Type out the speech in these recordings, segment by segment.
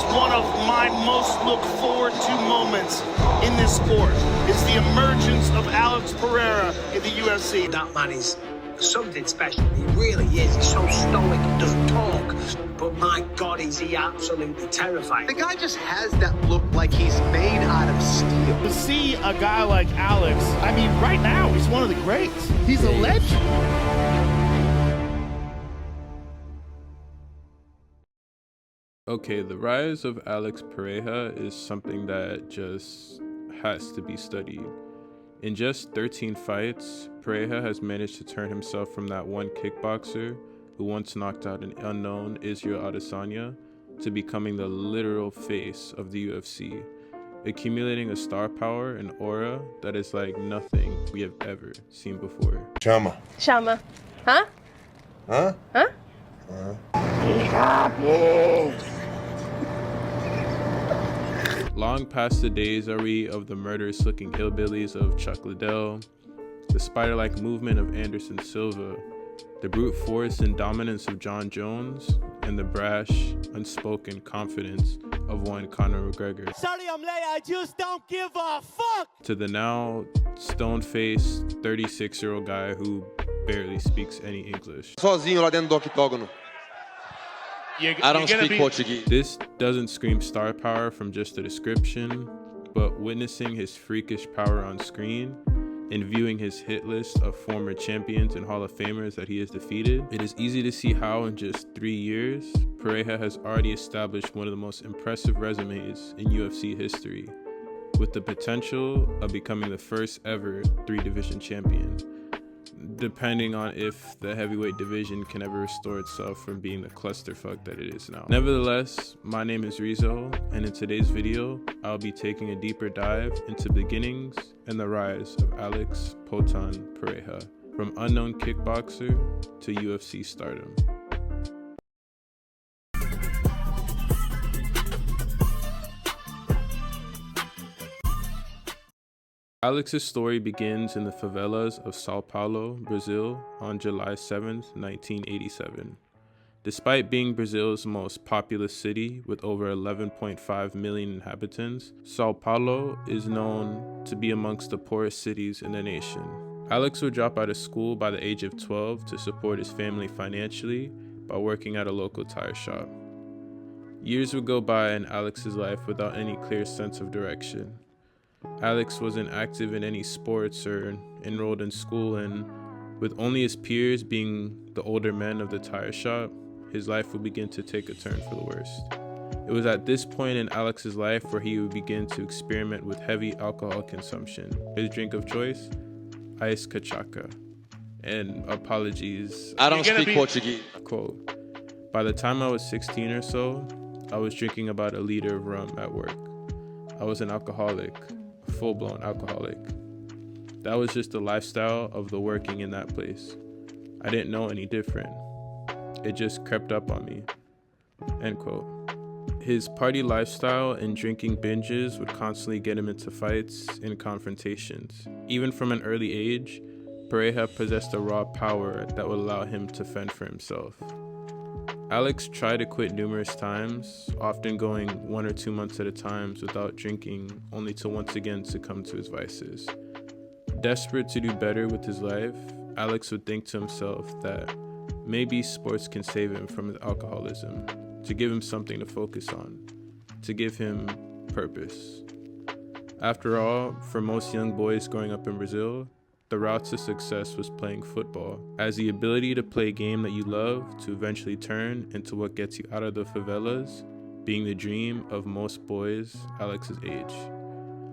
one of my most look forward to moments in this sport, is the emergence of Alex Pereira in the UFC. That man is something special. He really is. He's so stoic, he doesn't talk. But my God, is he absolutely terrifying. The guy just has that look like he's made out of steel. To see a guy like Alex, I mean, right now, he's one of the greats. He's a legend. Okay, the rise of Alex Pereira is something that just has to be studied. In just 13 fights, Pereira has managed to turn himself from that one kickboxer who once knocked out an unknown Israel Adesanya to becoming the literal face of the UFC, accumulating a star power and aura that is like nothing we have ever seen before. Chama. Chama. Hã? Hã? Hã? Long past the days are we of the murderous looking hillbillies of Chuck Liddell, the spider-like movement of Anderson Silva, the brute force and dominance of John Jones, and the brash, unspoken confidence of one Conor McGregor. Sorry I'm late, I just don't give a fuck! To the now stone-faced 36-year-old guy who barely speaks any English. Sozinho lá dentro do octógono. I don't speak Portuguese. This doesn't scream star power from just the description, but witnessing his freakish power on screen and viewing his hit list of former champions and Hall of Famers that he has defeated, it is easy to see how in just 3 years, Pereira has already established one of the most impressive resumes in UFC history, with the potential of becoming the first ever 3-division champion, depending on if the heavyweight division can ever restore itself from being the clusterfuck that it is now. Nevertheless, my name is Rizzo, and in today's video, I'll be taking a deeper dive into the beginnings and the rise of Alex Poatan Pereira, from unknown kickboxer to UFC stardom. Alex's story begins in the favelas of Sao Paulo, Brazil on July 7, 1987. Despite being Brazil's most populous city with over 11.5 million inhabitants, Sao Paulo is known to be amongst the poorest cities in the nation. Alex would drop out of school by the age of 12 to support his family financially by working at a local tire shop. Years would go by in Alex's life without any clear sense of direction. Alex wasn't active in any sports or enrolled in school, and with only his peers being the older men of the tire shop, his life would begin to take a turn for the worst. It was at this point in Alex's life where he would begin to experiment with heavy alcohol consumption. His drink of choice? Ice cachaca. And apologies, I don't speak Portuguese. Quote, by the time I was 16 or so, I was drinking about 1 liter of rum at work. I was an alcoholic. Full-blown alcoholic. That was just the lifestyle of the working in that place. I didn't know any different. It just crept up on me. End quote. His party lifestyle and drinking binges would constantly get him into fights and confrontations. Even from an early age, Pereira possessed a raw power that would allow him to fend for himself. Alex tried to quit numerous times, often going 1 or 2 months at a time without drinking, only to once again succumb to his vices. Desperate to do better with his life, Alex would think to himself that maybe sports can save him from his alcoholism, to give him something to focus on, to give him purpose. After all, for most young boys growing up in Brazil, the route to success was playing football, as the ability to play a game that you love to eventually turn into what gets you out of the favelas, being the dream of most boys Alex's age.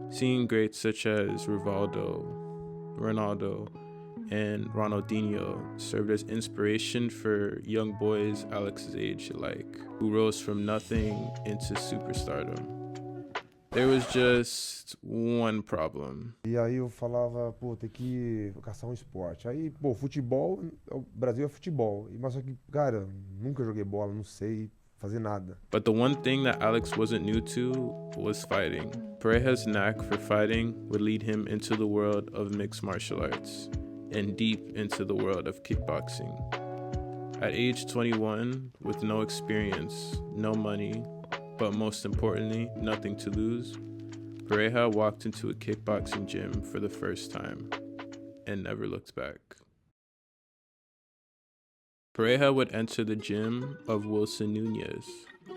Seeing greats such as Rivaldo, Ronaldo, and Ronaldinho served as inspiration for young boys Alex's age alike, who rose from nothing into superstardom. There was just one problem. E aí eu falava, pô, tem que caçar um esporte. Aí, pô, futebol, o Brasil é futebol. Mas só que, cara, nunca joguei bola, não sei fazer nada. But the one thing that Alex wasn't new to was fighting. Pereira's knack for fighting would lead him into the world of mixed martial arts and deep into the world of kickboxing. At age 21, with no experience, no money, but most importantly, nothing to lose, Pereira walked into a kickboxing gym for the first time and never looked back. Pereira would enter the gym of Wilson Nunez,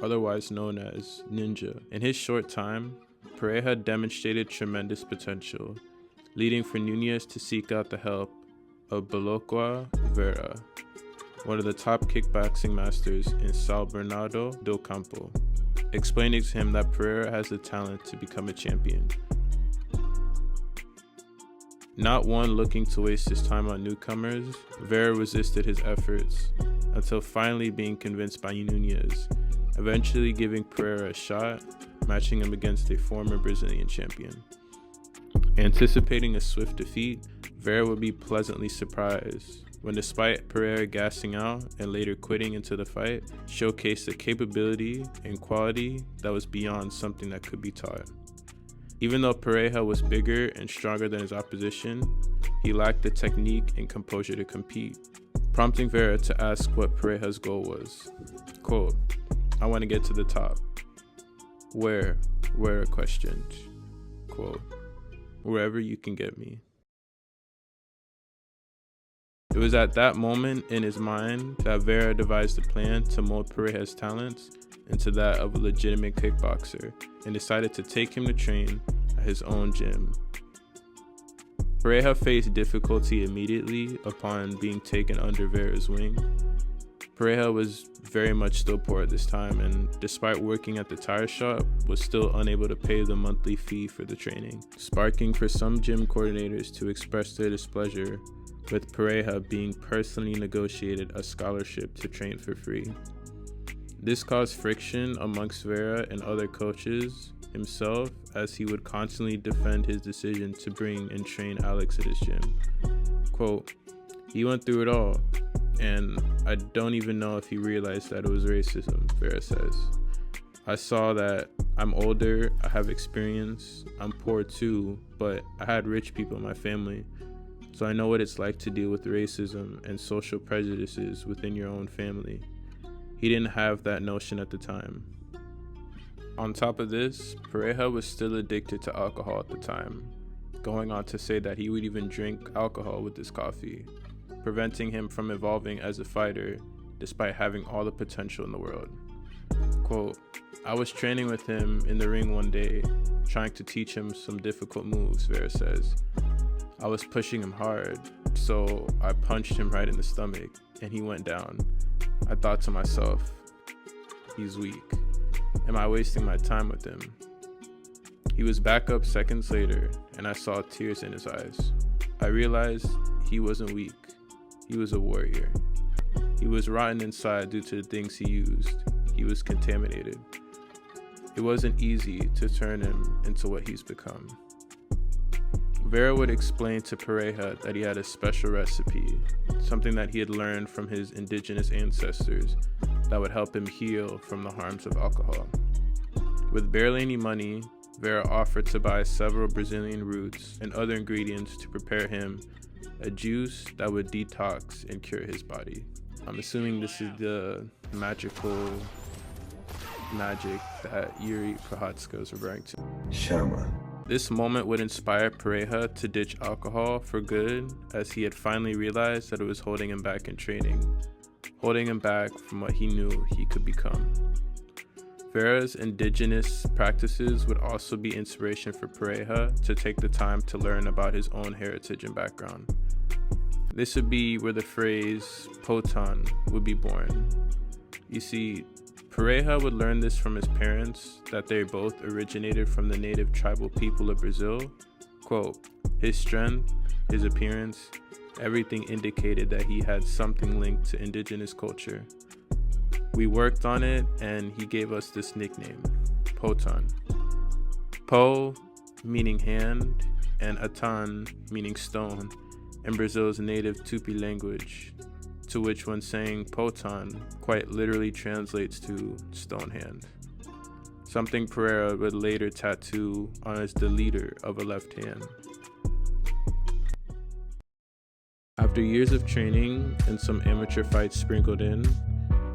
otherwise known as Ninja. In his short time, Pereira demonstrated tremendous potential, leading for Nunez to seek out the help of Bolocua Vera, one of the top kickboxing masters in São Bernardo do Campo, explaining to him that Pereira has the talent to become a champion. Not one looking to waste his time on newcomers, Vera resisted his efforts until finally being convinced by Nunez, eventually giving Pereira a shot, matching him against a former Brazilian champion. Anticipating a swift defeat, Vera would be pleasantly surprised when, despite Pereira gassing out and later quitting into the fight, showcased a capability and quality that was beyond something that could be taught. Even though Pereira was bigger and stronger than his opposition, he lacked the technique and composure to compete, prompting Vera to ask what Pereira's goal was. Quote, "I want to get to the top." Where questioned. Quote, "Wherever you can get me." It was at that moment in his mind that Vera devised a plan to mold Pereira's talents into that of a legitimate kickboxer and decided to take him to train at his own gym. Pereira faced difficulty immediately upon being taken under Vera's wing. Pereira was very much still poor at this time, and despite working at the tire shop, was still unable to pay the monthly fee for the training, sparking for some gym coordinators to express their displeasure with Pereira being personally negotiated a scholarship to train for free. This caused friction amongst Vera and other coaches himself, as he would constantly defend his decision to bring and train Alex at his gym. Quote, "He went through it all, and I don't even know if he realized that it was racism," Vera says. "I saw that I'm older, I have experience, I'm poor too, but I had rich people in my family, so I know what it's like to deal with racism and social prejudices within your own family." He didn't have that notion at the time. On top of this, Pereira was still addicted to alcohol at the time, going on to say that he would even drink alcohol with his coffee, preventing him from evolving as a fighter despite having all the potential in the world. Quote, "I was training with him in the ring one day, trying to teach him some difficult moves," Vera says. "I was pushing him hard, so I punched him right in the stomach and he went down. I thought to myself, he's weak. Am I wasting my time with him?" He was back up seconds later and I saw tears in his eyes. I realized he wasn't weak. He was a warrior. He was rotten inside due to the things he used. He was contaminated. It wasn't easy to turn him into what he's become. Vera would explain to Pereira that he had a special recipe, something that he had learned from his indigenous ancestors that would help him heal from the harms of alcohol. With barely any money, Vera offered to buy several Brazilian roots and other ingredients to prepare him a juice that would detox and cure his body. I'm assuming this is the magic that Yuri Prochazka is referring to. Chama. This moment would inspire Pereira to ditch alcohol for good, as he had finally realized that it was holding him back in training, holding him back from what he knew he could become. Vera's indigenous practices would also be inspiration for Pereira to take the time to learn about his own heritage and background. This would be where the phrase Poatan would be born. You see, Pereira would learn this from his parents, that they both originated from the native tribal people of Brazil. Quote, "His strength, his appearance, everything indicated that he had something linked to indigenous culture. We worked on it and he gave us this nickname, Poatan. Po meaning hand and atan meaning stone in Brazil's native Tupi language, to which when saying Poatan quite literally translates to stone hand. Something Pereira would later tattoo on as the leader of a left hand. After years of training and some amateur fights sprinkled in,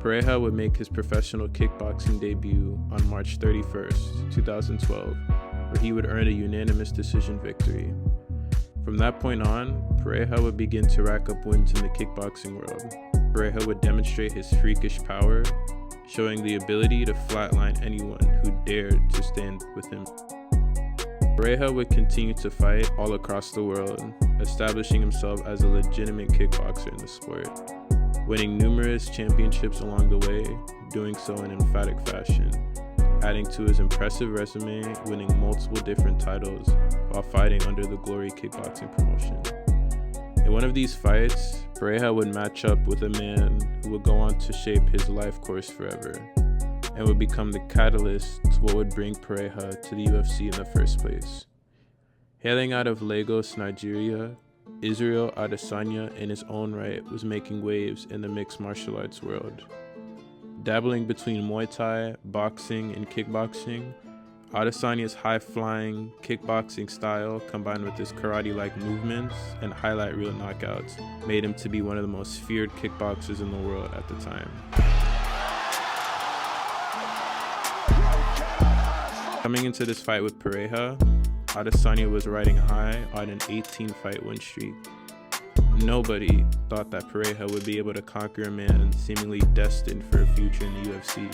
Pereira would make his professional kickboxing debut on March 31st, 2012, where he would earn a unanimous decision victory. From that point on, Pereira would begin to rack up wins in the kickboxing world. Pereira would demonstrate his freakish power, showing the ability to flatline anyone who dared to stand with him. Pereira would continue to fight all across the world, establishing himself as a legitimate kickboxer in the sport, winning numerous championships along the way, doing so in emphatic fashion, adding to his impressive resume, winning multiple different titles while fighting under the Glory Kickboxing promotion. In one of these fights, Pereira would match up with a man who would go on to shape his life course forever, and would become the catalyst to what would bring Pereira to the UFC in the first place. Hailing out of Lagos, Nigeria, Israel Adesanya in his own right was making waves in the mixed martial arts world. Dabbling between Muay Thai, boxing, and kickboxing, Adesanya's high-flying kickboxing style combined with his karate-like movements and highlight reel knockouts made him to be one of the most feared kickboxers in the world at the time. Coming into this fight with Pereira, Adesanya was riding high on an 18-fight win streak. Nobody thought that Pereira would be able to conquer a man seemingly destined for a future in the UFC.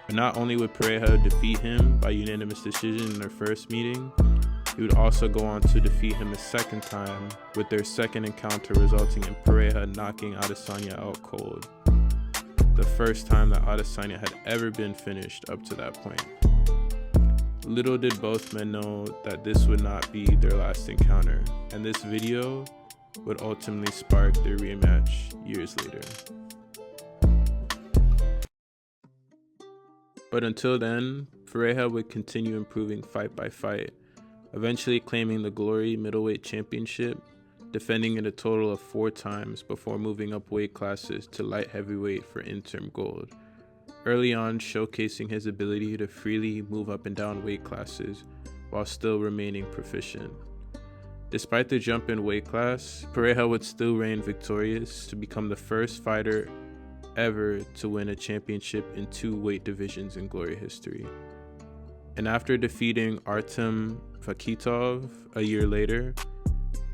But not only would Pereira defeat him by unanimous decision in their first meeting, he would also go on to defeat him a second time, with their second encounter resulting in Pereira knocking Adesanya out cold. The first time that Adesanya had ever been finished up to that point. Little did both men know that this would not be their last encounter, and this video would ultimately spark their rematch years later. But until then, Pereira would continue improving fight by fight, eventually claiming the Glory Middleweight Championship, defending it a total of 4 times before moving up weight classes to light heavyweight for interim gold, early on showcasing his ability to freely move up and down weight classes while still remaining proficient. Despite the jump in weight class, Pereira would still reign victorious to become the first fighter ever to win a championship in 2 weight divisions in Glory history. And after defeating Artem Fakitov a year later,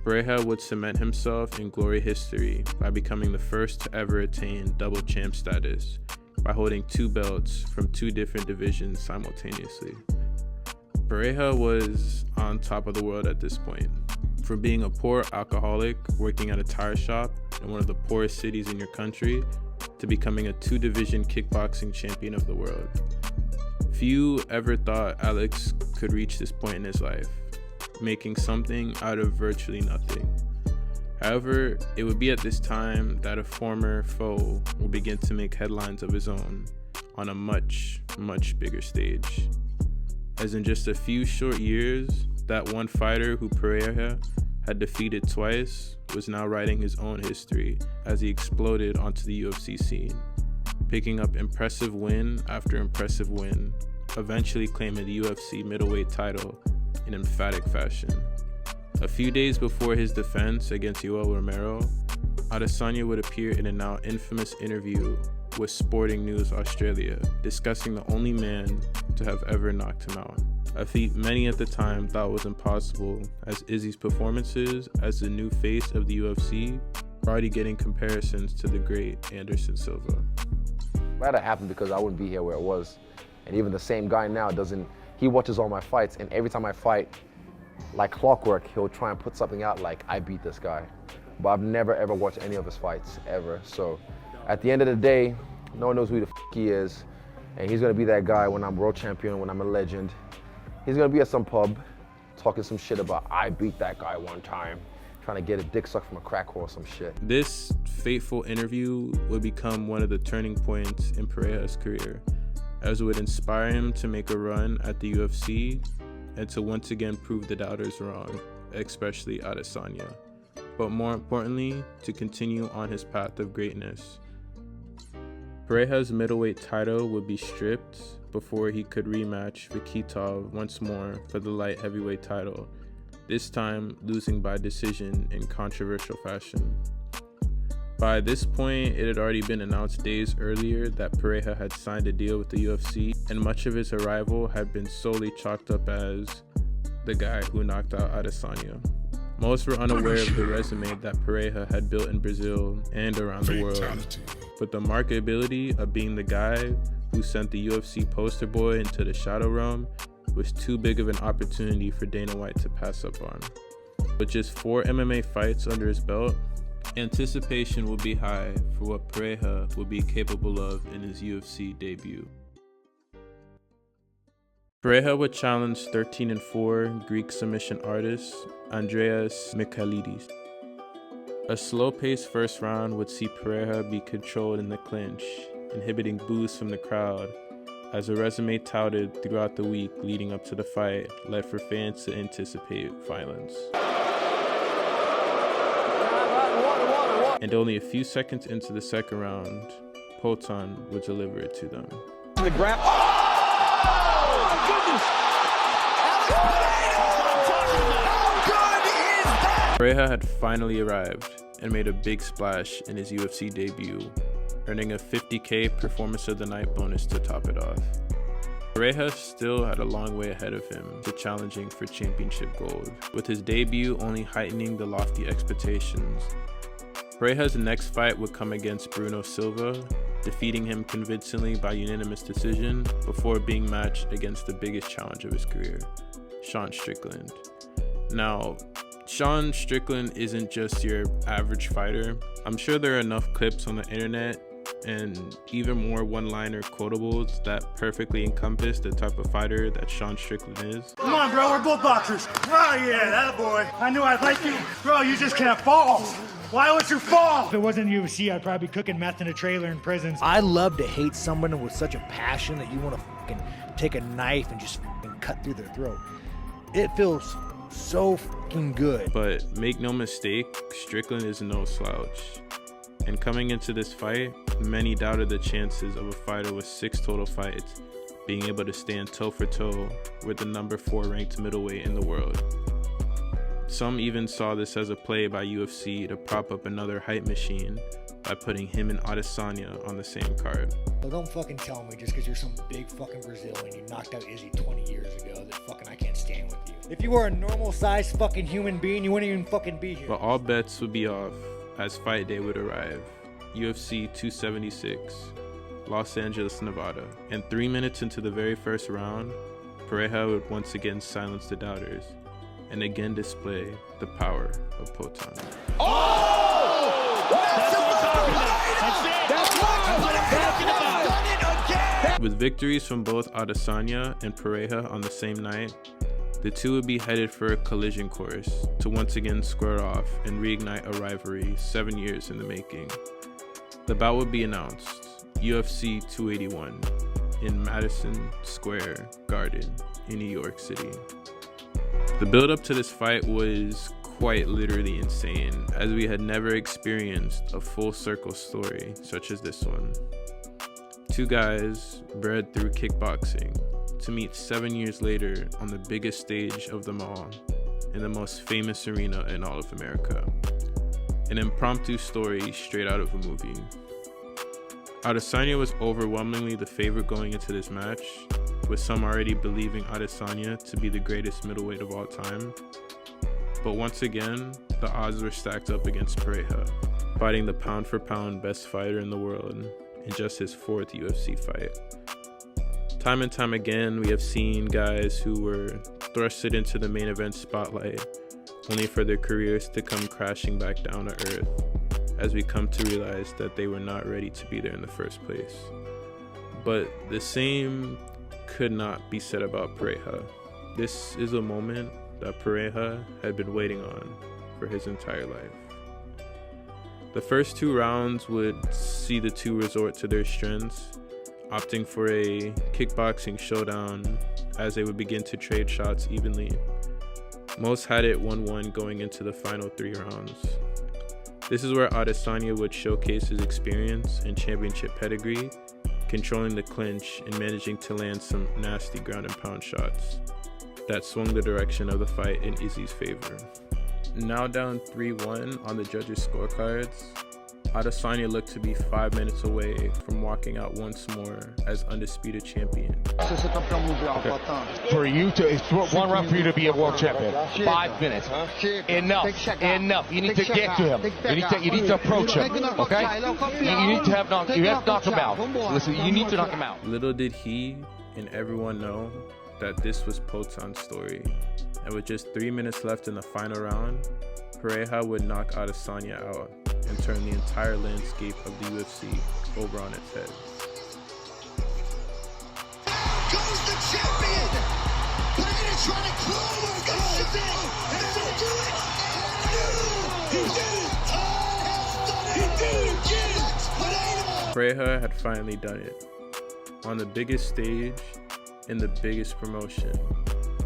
Pereira would cement himself in Glory history by becoming the first to ever attain double champ status by holding 2 belts from 2 different divisions simultaneously. Pereira was on top of the world at this point. From being a poor alcoholic working at a tire shop in one of the poorest cities in your country to becoming a 2-division kickboxing champion of the world. Few ever thought Alex could reach this point in his life, making something out of virtually nothing. However, it would be at this time that a former foe will begin to make headlines of his own on a much, much bigger stage. As in just a few short years, that one fighter who Pereira had defeated twice was now writing his own history as he exploded onto the UFC scene, picking up impressive win after impressive win, eventually claiming the UFC middleweight title in emphatic fashion. A few days before his defense against Yoel Romero, Adesanya would appear in a now infamous interview with Sporting News Australia, discussing the only man to have ever knocked him out. A feat many at the time thought was impossible, as Izzy's performances as the new face of the UFC were already getting comparisons to the great Anderson Silva. That happened because I wouldn't be here where it was. And even the same guy now he watches all my fights, and every time I fight, like clockwork, he'll try and put something out like, I beat this guy. But I've never ever watched any of his fights, ever. So at the end of the day, no one knows who the he is. And he's gonna be that guy when I'm world champion, when I'm a legend. He's gonna be at some pub, talking some shit about, I beat that guy one time, trying to get a dick sucked from a crack whore or some shit. This fateful interview would become one of the turning points in Pereira's career, as it would inspire him to make a run at the UFC and to once again prove the doubters wrong, especially Adesanya, but more importantly, to continue on his path of greatness. Pereira's middleweight title would be stripped before he could rematch Fakitov once more for the light heavyweight title, this time losing by decision in controversial fashion. By this point, it had already been announced days earlier that Pereira had signed a deal with the UFC, and much of his arrival had been solely chalked up as the guy who knocked out Adesanya. Most were unaware of the resume that Pereira had built in Brazil and around the world, but the marketability of being the guy who sent the UFC poster boy into the Shadow Realm was too big of an opportunity for Dana White to pass up on. With just 4 MMA fights under his belt, anticipation will be high for what Pereira will be capable of in his UFC debut. Pereira would challenge 13-4 Greek submission artist Andreas Michailidis. A slow-paced first round would see Pereira be controlled in the clinch, inhibiting boos from the crowd, as a resume touted throughout the week leading up to the fight led for fans to anticipate violence. And only a few seconds into the second round, Poatan would deliver it to them. The grab. Pereira had finally arrived and made a big splash in his UFC debut, earning a $50K Performance of the Night bonus to top it off. Pereira still had a long way ahead of him to challenging for championship gold, with his debut only heightening the lofty expectations. Pereira's next fight would come against Bruno Silva, defeating him convincingly by unanimous decision before being matched against the biggest challenge of his career, Sean Strickland. Now, Sean Strickland isn't just your average fighter. I'm sure there are enough clips on the internet and even more one-liner quotables that perfectly encompass the type of fighter that Sean Strickland is. Come on, bro, we're both boxers. Oh, yeah, that boy. I knew I'd like you. Bro, you just can't fall. Why would you fall? If it wasn't UFC, I'd probably be cooking meth in a trailer in prisons. I love to hate someone with such a passion that you want to fucking take a knife and just fucking cut through their throat. It feels so fucking good. But make no mistake, Strickland is no slouch. And coming into this fight, many doubted the chances of a fighter with 6 total fights being able to stand toe for toe with the number 4 ranked middleweight in the world. Some even saw this as a play by UFC to prop up another hype machine by putting him and Adesanya on the same card. So don't fucking tell me just because you're some big fucking Brazilian you knocked out Izzy 20 years ago that fucking I can't stand with you. If you were a normal sized fucking human being, you wouldn't even fucking be here. But all bets would be off as fight day would arrive. UFC 276, Los Angeles, Nevada. And 3 minutes into the very first round, Pereira would once again silence the doubters and again display the power of Poatan. With victories from both Adesanya and Pereira on the same night, the two would be headed for a collision course to once again square off and reignite a rivalry 7 years in the making. The bout would be announced, UFC 281, in Madison Square Garden in New York City. The build-up to this fight was quite literally insane, as we had never experienced a full circle story such as this one. 2 guys bred through kickboxing to meet 7 years later on the biggest stage of them all, in the most famous arena in all of America. An impromptu story straight out of a movie. Adesanya was overwhelmingly the favorite going into this match, with some already believing Adesanya to be the greatest middleweight of all time. But once again, the odds were stacked up against Pereira, fighting the pound-for-pound best fighter in the world in just his 4th UFC fight. Time and time again, we have seen guys who were thrusted into the main event spotlight, only for their careers to come crashing back down to earth, as we come to realize that they were not ready to be there in the first place. But the same could not be said about Pereira. This is a moment that Pereira had been waiting on for his entire life. The first 2 rounds would see the two resort to their strengths, opting for a kickboxing showdown as they would begin to trade shots evenly. Most had it 1-1 going into the final 3 rounds. This is where Adesanya would showcase his experience and championship pedigree, controlling the clinch and managing to land some nasty ground and pound shots that swung the direction of the fight in Izzy's favor. Now down 3-1 on the judges' scorecards, Adesanya looked to be 5 minutes away from walking out once more as undisputed champion. For you to, it's one round for you to be a world champion. 5 minutes. Enough. You need to get to him. You need to approach him. Okay? You need to have knock him out. Listen, you need to knock him out. Little did he and everyone know that this was Poatan's story. And with just 3 minutes left in the final round, Pereira would knock Adesanya out and turn the entire landscape of the UFC over on its head. Goes the champion! Pereira trying to clone what goes in! And they do it! He did it! He did it again! Pereira had finally done it. On the biggest stage, in the biggest promotion,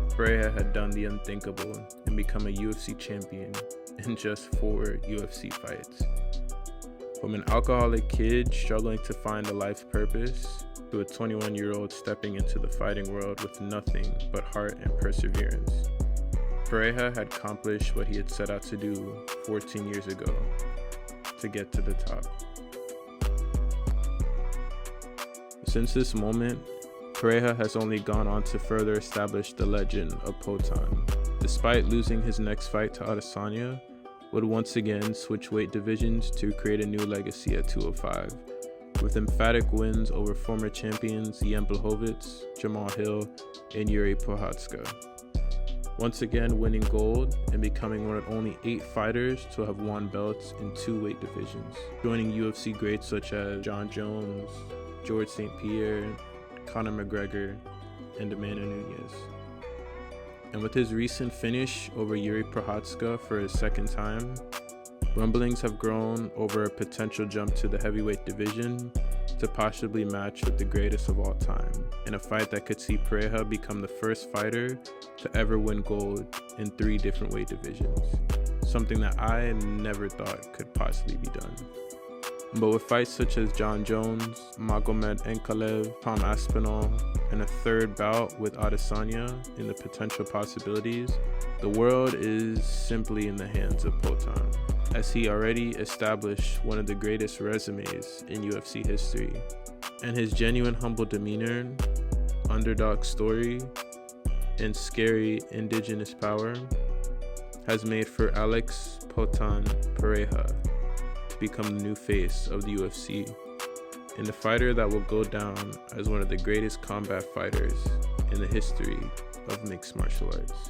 Pereira had done the unthinkable and become a UFC champion in just 4 UFC fights. From an alcoholic kid struggling to find a life purpose, to a 21-year-old stepping into the fighting world with nothing but heart and perseverance, Pereira had accomplished what he had set out to do 14 years ago, to get to the top. Since this moment, Pereira has only gone on to further establish the legend of Poatan. Despite losing his next fight to Adesanya, would once again switch weight divisions to create a new legacy at 205, with emphatic wins over former champions Jan Blachowicz, Jamal Hill, and Yuri Prochazka. Once again winning gold and becoming one of only 8 fighters to have won belts in 2 weight divisions, joining UFC greats such as John Jones, George St. Pierre, Conor McGregor, and Amanda Nunes. And with his recent finish over Yuri Prochazka for his second time, rumblings have grown over a potential jump to the heavyweight division to possibly match with the greatest of all time, in a fight that could see Pereira become the first fighter to ever win gold in 3 different weight divisions, something that I never thought could possibly be done. But with fights such as John Jones, Magomed Ankalaev, Tom Aspinall, and a third bout with Adesanya in the potential possibilities, the world is simply in the hands of Poatan, as he already established one of the greatest resumes in UFC history. And his genuine humble demeanor, underdog story, and scary indigenous power has made for Alex Poatan Pereira become the new face of the UFC, and the fighter that will go down as one of the greatest combat fighters in the history of mixed martial arts.